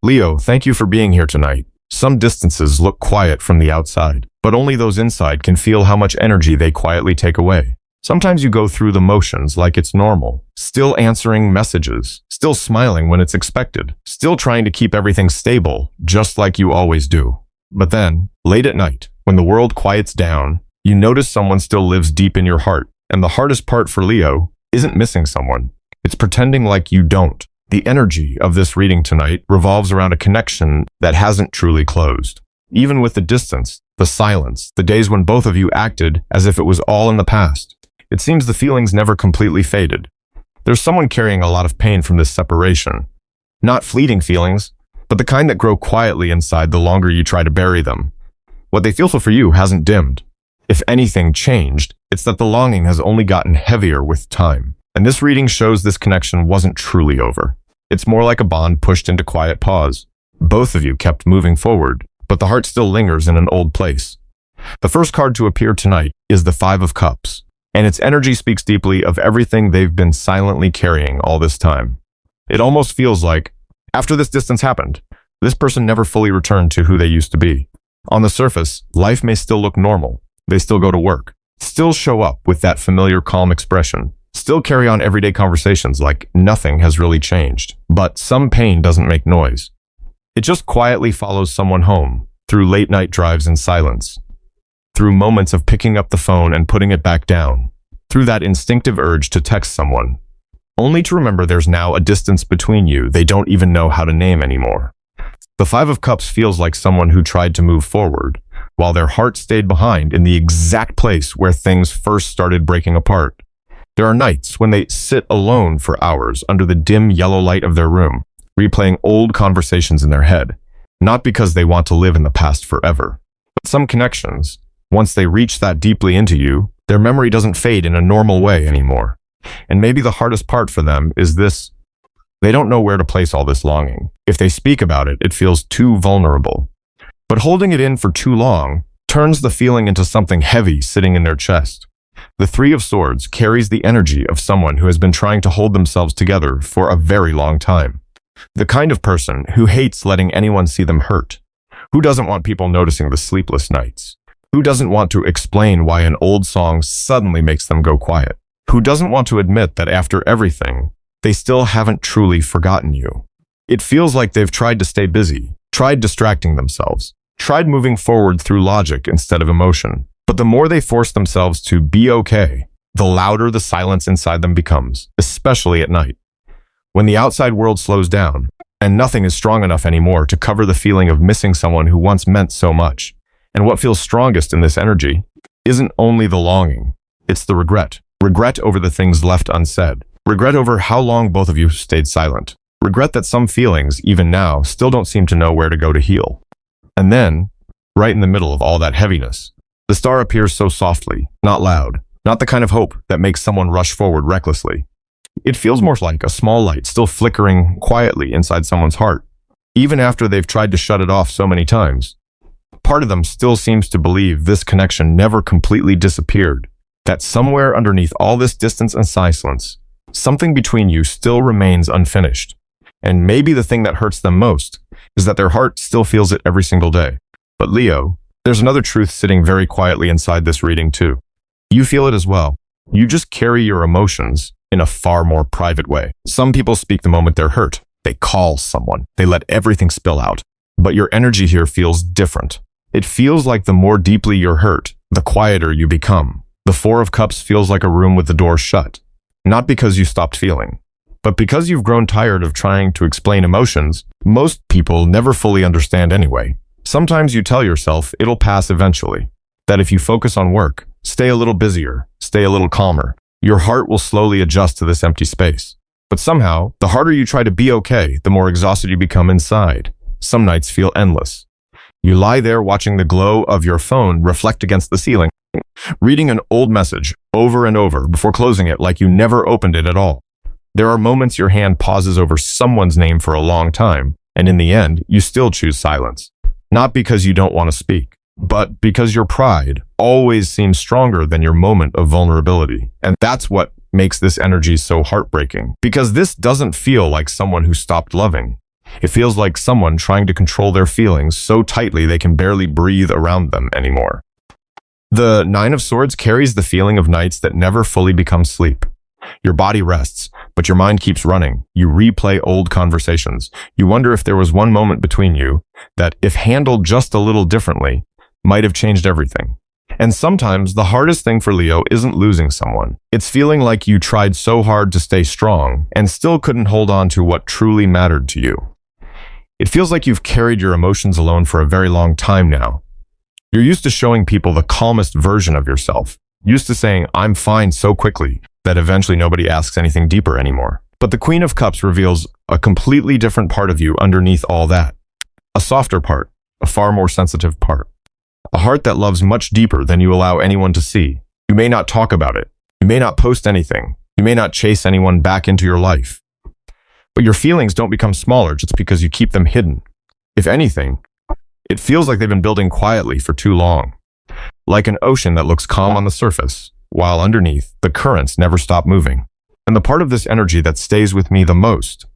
Leo, thank you for being here tonight. Some distances look quiet from the outside, but only those inside can feel how much energy they quietly take away. Sometimes you go through the motions like it's normal, still answering messages, still smiling when it's expected, still trying to keep everything stable, just like you always do. But then, late at night, when the world quiets down, you notice someone still lives deep in your heart. And the hardest part for Leo isn't missing someone. It's pretending like you don't. The energy of this reading tonight revolves around a connection that hasn't truly closed. Even with the distance, the silence, the days when both of you acted as if it was all in the past, it seems the feelings never completely faded. There's someone carrying a lot of pain from this separation. Not fleeting feelings, but the kind that grow quietly inside the longer you try to bury them. What they feel for you hasn't dimmed. If anything changed, it's that the longing has only gotten heavier with time. And this reading shows this connection wasn't truly over. It's more like a bond pushed into quiet pause. Both of you kept moving forward, but the heart still lingers in an old place. The first card to appear tonight is the Five of Cups, and its energy speaks deeply of everything they've been silently carrying all this time. It almost feels like, after this distance happened, this person never fully returned to who they used to be. On the surface, life may still look normal. They still go to work, still show up with that familiar calm expression, still carry on everyday conversations like nothing has really changed. But some pain doesn't make noise. It just quietly follows someone home, through late night drives in silence, through moments of picking up the phone and putting it back down, through that instinctive urge to text someone, only to remember there's now a distance between you they don't even know how to name anymore. The Five of Cups feels like someone who tried to move forward, while their heart stayed behind in the exact place where things first started breaking apart. There are nights when they sit alone for hours under the dim yellow light of their room, replaying old conversations in their head, not because they want to live in the past forever. But some connections, once they reach that deeply into you, their memory doesn't fade in a normal way anymore. And maybe the hardest part for them is this: they don't know where to place all this longing. If they speak about it, it feels too vulnerable. But holding it in for too long turns the feeling into something heavy sitting in their chest. The Three of Swords carries the energy of someone who has been trying to hold themselves together for a very long time. The kind of person who hates letting anyone see them hurt. Who doesn't want people noticing the sleepless nights? Who doesn't want to explain why an old song suddenly makes them go quiet? Who doesn't want to admit that after everything, they still haven't truly forgotten you? It feels like they've tried to stay busy, tried distracting themselves, tried moving forward through logic instead of emotion. But the more they force themselves to be okay, the louder the silence inside them becomes, especially at night. When the outside world slows down, and nothing is strong enough anymore to cover the feeling of missing someone who once meant so much. And what feels strongest in this energy isn't only the longing, it's the regret. Regret over the things left unsaid. Regret over how long both of you stayed silent. Regret that some feelings, even now, still don't seem to know where to go to heal. And then, right in the middle of all that heaviness, the star appears so softly, not loud, not the kind of hope that makes someone rush forward recklessly. It feels more like a small light still flickering quietly inside someone's heart, even after they've tried to shut it off so many times. Part of them still seems to believe this connection never completely disappeared, that somewhere underneath all this distance and silence, something between you still remains unfinished. And maybe the thing that hurts them most is that their heart still feels it every single day. But Leo, there's another truth sitting very quietly inside this reading too. You feel it as well. You just carry your emotions in a far more private way. Some people speak the moment they're hurt. They call someone. They let everything spill out. But your energy here feels different. It feels like the more deeply you're hurt, the quieter you become. The Four of Cups feels like a room with the door shut. Not because you stopped feeling, but because you've grown tired of trying to explain emotions most people never fully understand anyway. Sometimes you tell yourself it'll pass eventually, that if you focus on work, stay a little busier, stay a little calmer, your heart will slowly adjust to this empty space. But somehow, the harder you try to be okay, the more exhausted you become inside. Some nights feel endless. You lie there watching the glow of your phone reflect against the ceiling, reading an old message over and over before closing it like you never opened it at all. There are moments your hand pauses over someone's name for a long time, and in the end, you still choose silence. Not because you don't want to speak, but because your pride always seems stronger than your moment of vulnerability. And that's what makes this energy so heartbreaking. Because this doesn't feel like someone who stopped loving. It feels like someone trying to control their feelings so tightly they can barely breathe around them anymore. The Nine of Swords carries the feeling of nights that never fully become sleep. Your body rests, but your mind keeps running. You replay old conversations. You wonder if there was one moment between you that, if handled just a little differently, might have changed everything. And sometimes the hardest thing for Leo isn't losing someone. It's feeling like you tried so hard to stay strong and still couldn't hold on to what truly mattered to you. It feels like you've carried your emotions alone for a very long time now. You're used to showing people the calmest version of yourself, used to saying, "I'm fine," so quickly that eventually nobody asks anything deeper anymore. But the Queen of Cups reveals a completely different part of you underneath all that. A softer part, a far more sensitive part. A heart that loves much deeper than you allow anyone to see. You may not talk about it. You may not post anything. You may not chase anyone back into your life. But your feelings don't become smaller just because you keep them hidden. If anything, it feels like they've been building quietly for too long. Like an ocean that looks calm on the surface, while underneath, the currents never stop moving. And the part of this energy that stays with me the most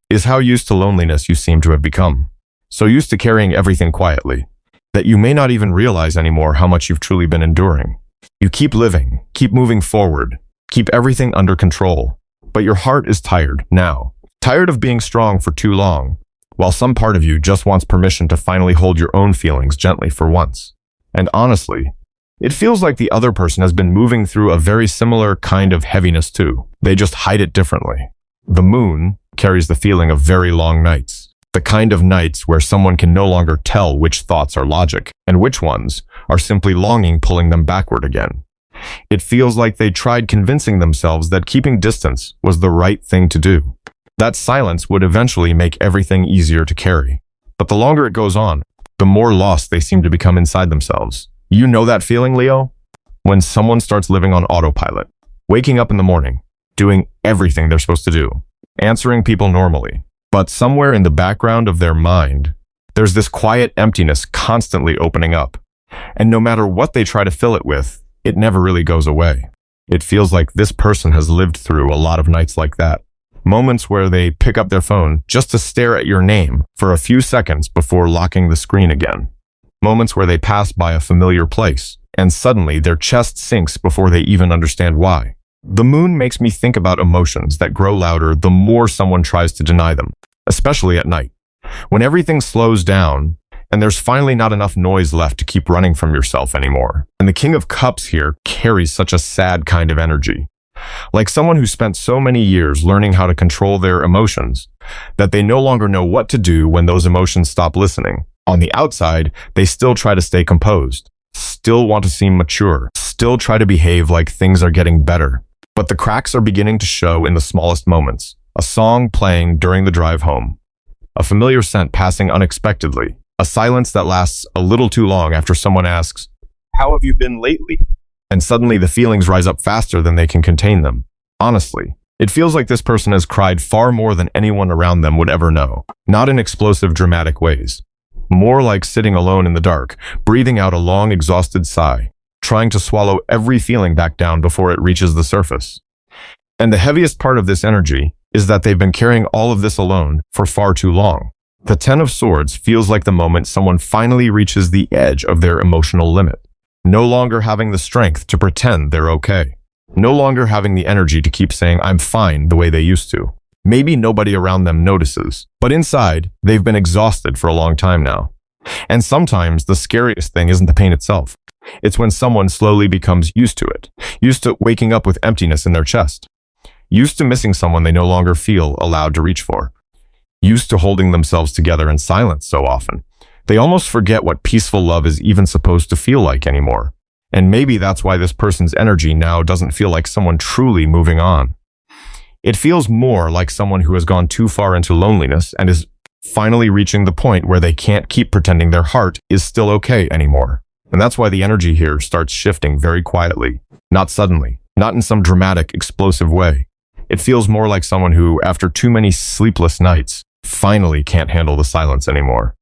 is how used to loneliness you seem to have become. So used to carrying everything quietly, that you may not even realize anymore how much you've truly been enduring. You keep living, keep moving forward, keep everything under control, but your heart is tired now. Tired of being strong for too long, while some part of you just wants permission to finally hold your own feelings gently for once. And honestly, it feels like the other person has been moving through a very similar kind of heaviness too. They just hide it differently. The moon carries the feeling of very long nights. The kind of nights where someone can no longer tell which thoughts are logic and which ones are simply longing pulling them backward again. It feels like they tried convincing themselves that keeping distance was the right thing to do. That silence would eventually make everything easier to carry. But the longer it goes on, the more lost they seem to become inside themselves. You know that feeling, Leo? When someone starts living on autopilot, waking up in the morning, doing everything they're supposed to do, answering people normally, but somewhere in the background of their mind, there's this quiet emptiness constantly opening up. And no matter what they try to fill it with, it never really goes away. It feels like this person has lived through a lot of nights like that. Moments where they pick up their phone just to stare at your name for a few seconds before locking the screen again. Moments where they pass by a familiar place, and suddenly their chest sinks before they even understand why. The moon makes me think about emotions that grow louder the more someone tries to deny them, especially at night. When everything slows down, and there's finally not enough noise left to keep running from yourself anymore. And the King of Cups here carries such a sad kind of energy. Like someone who spent so many years learning how to control their emotions, that they no longer know what to do when those emotions stop listening. On the outside, they still try to stay composed, still want to seem mature, still try to behave like things are getting better. But the cracks are beginning to show in the smallest moments. A song playing during the drive home, a familiar scent passing unexpectedly, a silence that lasts a little too long after someone asks, "How have you been lately?" And suddenly the feelings rise up faster than they can contain them. Honestly, it feels like this person has cried far more than anyone around them would ever know. Not in explosive, dramatic ways. More like sitting alone in the dark, breathing out a long, exhausted sigh, trying to swallow every feeling back down before it reaches the surface. And the heaviest part of this energy is that they've been carrying all of this alone for far too long. The Ten of Swords feels like the moment someone finally reaches the edge of their emotional limit. No longer having the strength to pretend they're okay. No longer having the energy to keep saying, "I'm fine," the way they used to. Maybe nobody around them notices, but inside, they've been exhausted for a long time now. And sometimes the scariest thing isn't the pain itself. It's when someone slowly becomes used to it, used to waking up with emptiness in their chest, used to missing someone they no longer feel allowed to reach for, used to holding themselves together in silence so often. They almost forget what peaceful love is even supposed to feel like anymore. And maybe that's why this person's energy now doesn't feel like someone truly moving on. It feels more like someone who has gone too far into loneliness and is finally reaching the point where they can't keep pretending their heart is still okay anymore. And that's why the energy here starts shifting very quietly, not suddenly, not in some dramatic, explosive way. It feels more like someone who, after too many sleepless nights, finally can't handle the silence anymore.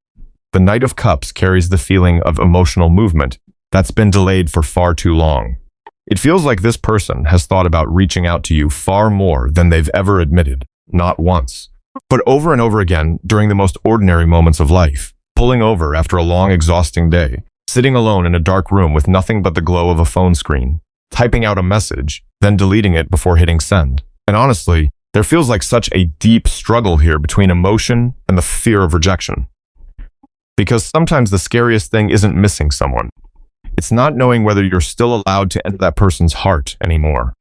The Knight of Cups carries the feeling of emotional movement that's been delayed for far too long. It feels like this person has thought about reaching out to you far more than they've ever admitted, not once, But over and over again, during the most ordinary moments of life, pulling over after a long, exhausting day, sitting alone in a dark room with nothing but the glow of a phone screen, typing out a message, then deleting it before hitting send. And honestly, there feels like such a deep struggle here between emotion and the fear of rejection. Because sometimes the scariest thing isn't missing someone. It's not knowing whether you're still allowed to enter that person's heart anymore.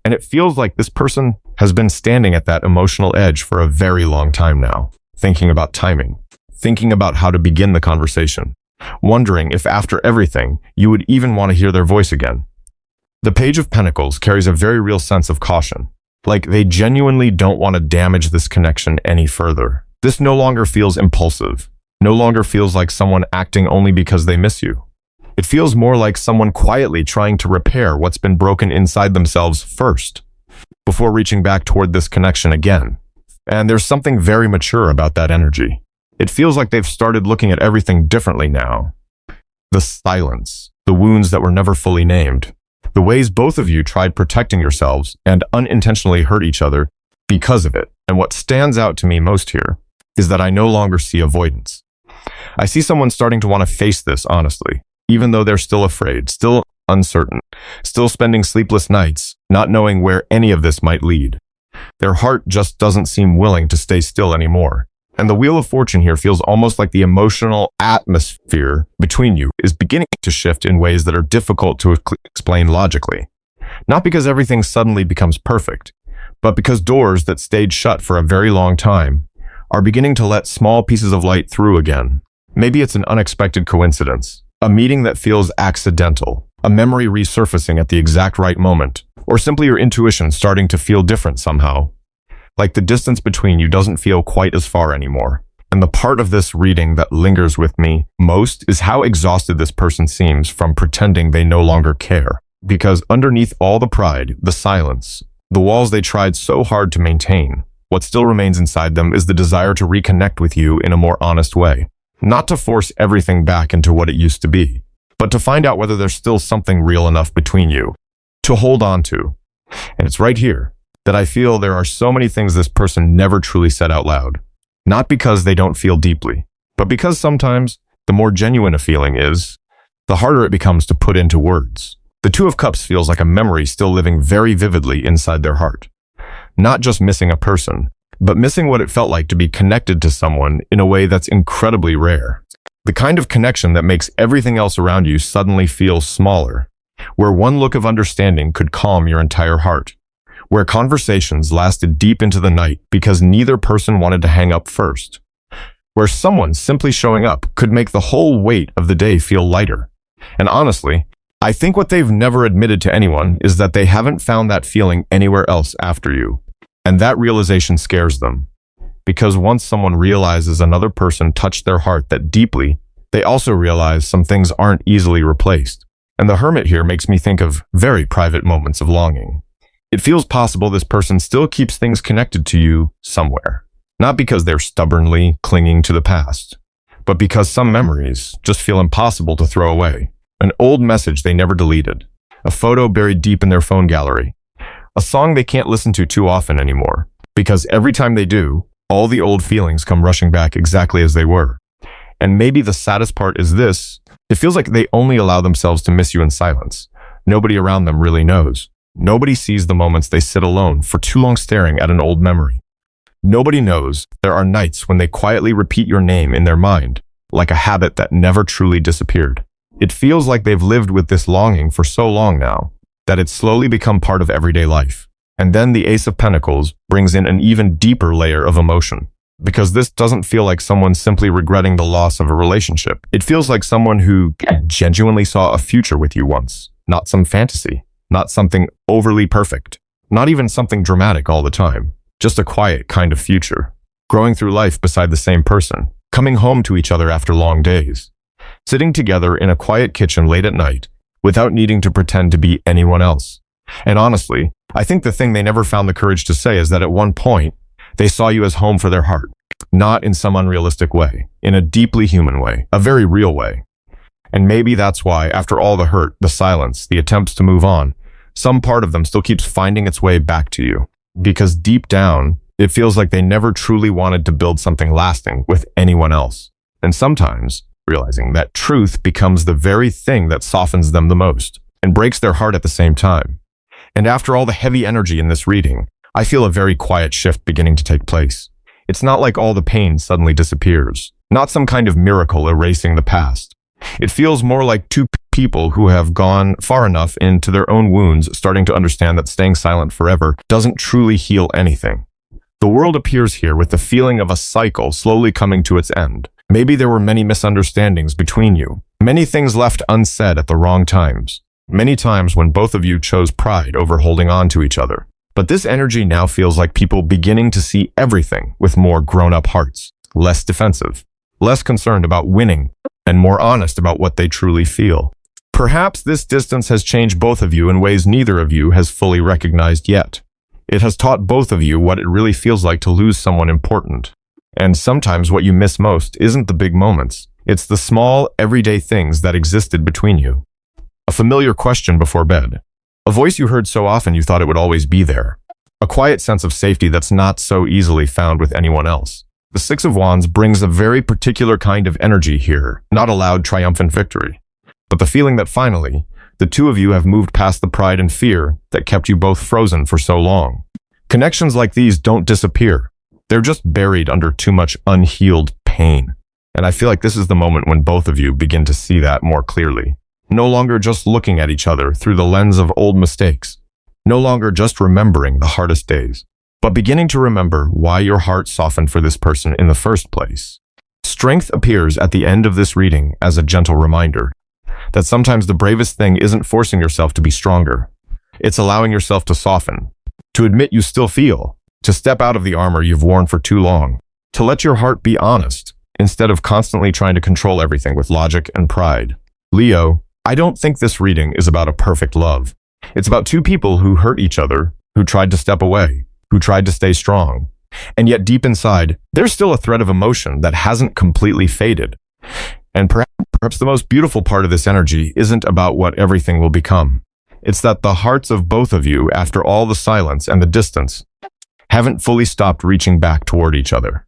And it feels like this person has been standing at that emotional edge for a very long time now, thinking about timing, thinking about how to begin the conversation, wondering if after everything, you would even want to hear their voice again. The Page of Pentacles carries a very real sense of caution, like they genuinely don't want to damage this connection any further. This no longer feels impulsive, no longer feels like someone acting only because they miss you. It feels more like someone quietly trying to repair what's been broken inside themselves first, before reaching back toward this connection again. And there's something very mature about that energy. It feels like they've started looking at everything differently now. The silence, the wounds that were never fully named, the ways both of you tried protecting yourselves and unintentionally hurt each other because of it. And what stands out to me most here is that I no longer see avoidance. I see someone starting to want to face this honestly, even though they're still afraid, still uncertain, still spending sleepless nights, not knowing where any of this might lead. Their heart just doesn't seem willing to stay still anymore. And the Wheel of Fortune here feels almost like the emotional atmosphere between you is beginning to shift in ways that are difficult to explain logically. Not because everything suddenly becomes perfect, but because doors that stayed shut for a very long time are beginning to let small pieces of light through again. Maybe it's an unexpected coincidence, a meeting that feels accidental, a memory resurfacing at the exact right moment, or simply your intuition starting to feel different somehow. Like the distance between you doesn't feel quite as far anymore. And the part of this reading that lingers with me most is how exhausted this person seems from pretending they no longer care. Because underneath all the pride, the silence, the walls they tried so hard to maintain, what still remains inside them is the desire to reconnect with you in a more honest way. Not to force everything back into what it used to be, but to find out whether there's still something real enough between you to hold on to. And it's right here that I feel there are so many things this person never truly said out loud. Not because they don't feel deeply, but because sometimes the more genuine a feeling is, the harder it becomes to put into words. The Two of Cups feels like a memory still living very vividly inside their heart. Not just missing a person, but missing what it felt like to be connected to someone in a way that's incredibly rare. The kind of connection that makes everything else around you suddenly feel smaller, where one look of understanding could calm your entire heart, where conversations lasted deep into the night because neither person wanted to hang up first, where someone simply showing up could make the whole weight of the day feel lighter. And honestly, I think what they've never admitted to anyone is that they haven't found that feeling anywhere else after you. And that realization scares them, because once someone realizes another person touched their heart that deeply, they also realize some things aren't easily replaced. And the Hermit here makes me think of very private moments of longing. It feels possible this person still keeps things connected to you somewhere, not because they're stubbornly clinging to the past, but because some memories just feel impossible to throw away. An old message they never deleted, a photo buried deep in their phone gallery, a song they can't listen to too often anymore, because every time they do, all the old feelings come rushing back exactly as they were. And maybe the saddest part is this: it feels like they only allow themselves to miss you in silence. Nobody around them really knows. Nobody sees the moments they sit alone for too long staring at an old memory. Nobody knows there are nights when they quietly repeat your name in their mind, like a habit that never truly disappeared. It feels like they've lived with this longing for so long now, that it's slowly become part of everyday life. And then the Ace of Pentacles brings in an even deeper layer of emotion. Because this doesn't feel like someone simply regretting the loss of a relationship. It feels like someone who genuinely saw a future with you once, not some fantasy, not something overly perfect, not even something dramatic all the time, just a quiet kind of future. Growing through life beside the same person, coming home to each other after long days, sitting together in a quiet kitchen late at night, without needing to pretend to be anyone else. And honestly, I think the thing they never found the courage to say is that at one point, they saw you as home for their heart, not in some unrealistic way, in a deeply human way, a very real way. And maybe that's why, after all the hurt, the silence, the attempts to move on, some part of them still keeps finding its way back to you. Because deep down, It feels like they never truly wanted to build something lasting with anyone else. And sometimes, realizing that truth becomes the very thing that softens them the most and breaks their heart at the same time. And after all the heavy energy in this reading, I feel a very quiet shift beginning to take place. It's not like all the pain suddenly disappears, not some kind of miracle erasing the past. It feels more like two people who have gone far enough into their own wounds, starting to understand that staying silent forever doesn't truly heal anything. The world appears here with the feeling of a cycle slowly coming to its end. Maybe there were many misunderstandings between you, many things left unsaid at the wrong times, many times when both of you chose pride over holding on to each other. But this energy now feels like people beginning to see everything with more grown-up hearts, less defensive, less concerned about winning, and more honest about what they truly feel. Perhaps this distance has changed both of you in ways neither of you has fully recognized yet. It has taught both of you what it really feels like to lose someone important. And sometimes what you miss most isn't the big moments. It's the small, everyday things that existed between you. A familiar question before bed. A voice you heard so often you thought it would always be there. A quiet sense of safety that's not so easily found with anyone else. The Six of Wands brings a very particular kind of energy here, not a loud, triumphant victory, but the feeling that finally, the two of you have moved past the pride and fear that kept you both frozen for so long. Connections like these don't disappear. They're just buried under too much unhealed pain. And I feel like this is the moment when both of you begin to see that more clearly. No longer just looking at each other through the lens of old mistakes. No longer just remembering the hardest days, but beginning to remember why your heart softened for this person in the first place. Strength appears at the end of this reading as a gentle reminder that sometimes the bravest thing isn't forcing yourself to be stronger. It's allowing yourself to soften, to admit you still feel, to step out of the armor you've worn for too long, to let your heart be honest instead of constantly trying to control everything with logic and pride. Leo, I don't think this reading is about a perfect love. It's about two people who hurt each other, who tried to step away, who tried to stay strong. And yet deep inside, there's still a thread of emotion that hasn't completely faded. And perhaps the most beautiful part of this energy isn't about what everything will become. It's that the hearts of both of you, after all the silence and the distance, haven't fully stopped reaching back toward each other.